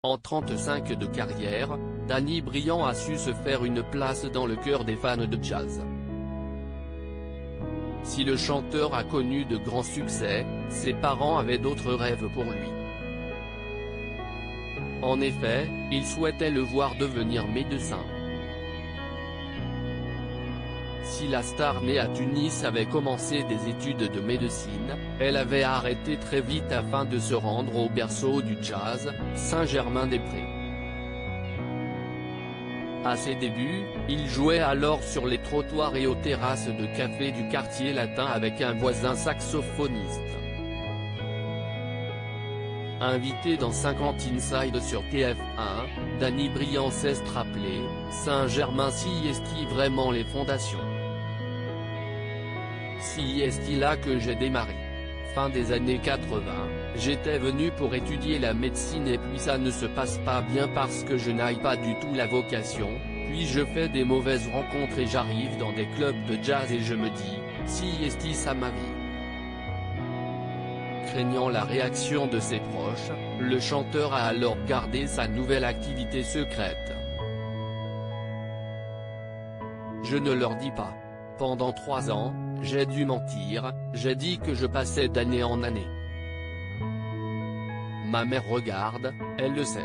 En 35 de carrière, Danny Briand a su se faire une place dans le cœur des fans de jazz. Si le chanteur a connu de grands succès, ses parents avaient d'autres rêves pour lui. En effet, ils souhaitaient le voir devenir médecin. Si la star née à Tunis avait commencé des études de médecine, elle avait arrêté très vite afin de se rendre au berceau du jazz, Saint-Germain-des-Prés. À ses débuts, il jouait alors sur les trottoirs et aux terrasses de cafés du quartier latin avec un voisin saxophoniste. Invité dans 50 Inside sur TF1, Danny Briand s'est rappelé, Saint-Germain si est-il vraiment les fondations. Si est-il là que j'ai démarré. Fin des années 80, j'étais venu pour étudier la médecine et puis ça ne se passe pas bien parce que je n'aille pas du tout la vocation, puis je fais des mauvaises rencontres et j'arrive dans des clubs de jazz et je me dis, si est-il ça ma vie. Craignant la réaction de ses proches, le chanteur a alors gardé sa nouvelle activité secrète. Je ne leur dis pas. Pendant 3 ans, j'ai dû mentir, j'ai dit que je passais d'année en année. Ma mère regarde, elle le sait.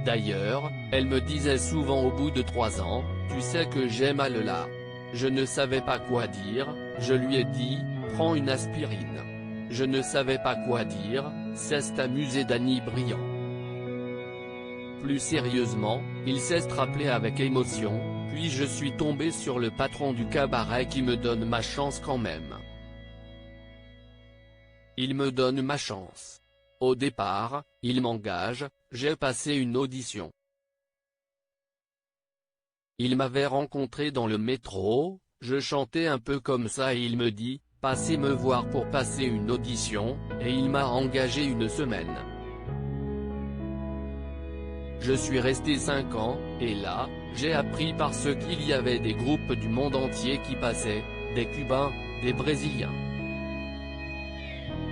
D'ailleurs, elle me disait souvent au bout de 3 ans, tu sais que j'ai mal là. Je ne savais pas quoi dire, je lui ai dit, prends une aspirine. Je ne savais pas quoi dire, s'est amusé Danny Briand. Plus sérieusement, il s'est rappelé avec émotion, puis je suis tombé sur le patron du cabaret qui me donne ma chance quand même. Il me donne ma chance. Au départ, il m'engage, j'ai passé une audition. Il m'avait rencontré dans le métro, je chantais un peu comme ça et il me dit, passez me voir pour passer une audition, et il m'a engagé une semaine. Je suis resté 5 ans, et là, j'ai appris parce qu'il y avait des groupes du monde entier qui passaient, des Cubains, des Brésiliens.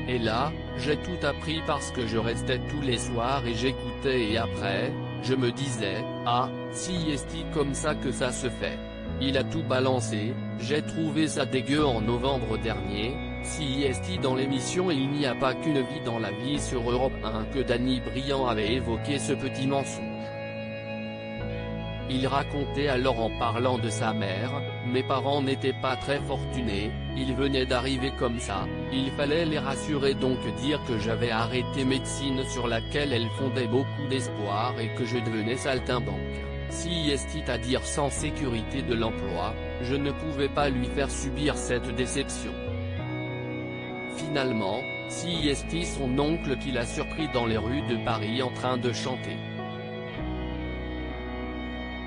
Et là, j'ai tout appris parce que je restais tous les soirs et j'écoutais et après, je me disais, ah, si est-il comme ça que ça se fait. Il a tout balancé, j'ai trouvé ça dégueu en novembre dernier, si est-il dans l'émission Il n'y a pas qu'une vie dans la vie sur Europe 1 que Danny Briand avait évoqué ce petit mensonge. Il racontait alors en parlant de sa mère, mes parents n'étaient pas très fortunés, ils venaient d'arriver comme ça, il fallait les rassurer donc dire que j'avais arrêté médecine sur laquelle elle fondait beaucoup d'espoir et que je devenais saltimbanque. Si est-il à dire sans sécurité de l'emploi, je ne pouvais pas lui faire subir cette déception. Finalement, si est-il son oncle qui l'a surpris dans les rues de Paris en train de chanter.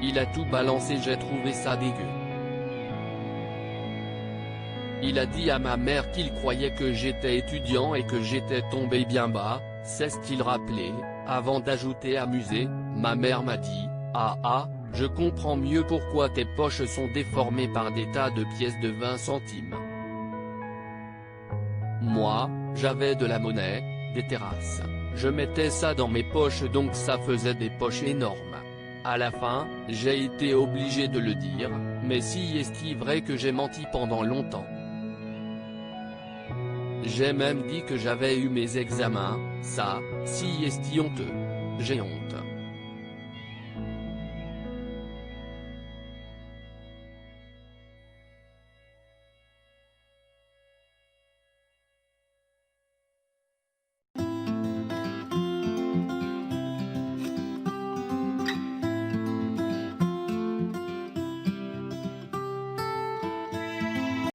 Il a tout balancé, j'ai trouvé ça dégueu. Il a dit à ma mère qu'il croyait que j'étais étudiant et que j'étais tombé bien bas, s'est-il rappelé, avant d'ajouter amusé, ma mère m'a dit, ah, je comprends mieux pourquoi tes poches sont déformées par des tas de pièces de 20 centimes. Moi, j'avais de la monnaie, des terrasses, je mettais ça dans mes poches donc ça faisait des poches énormes. À la fin, j'ai été obligé de le dire, mais si est-il vrai que j'ai menti pendant longtemps. J'ai même dit que j'avais eu mes examens, ça, si est-il honteux. J'ai honte.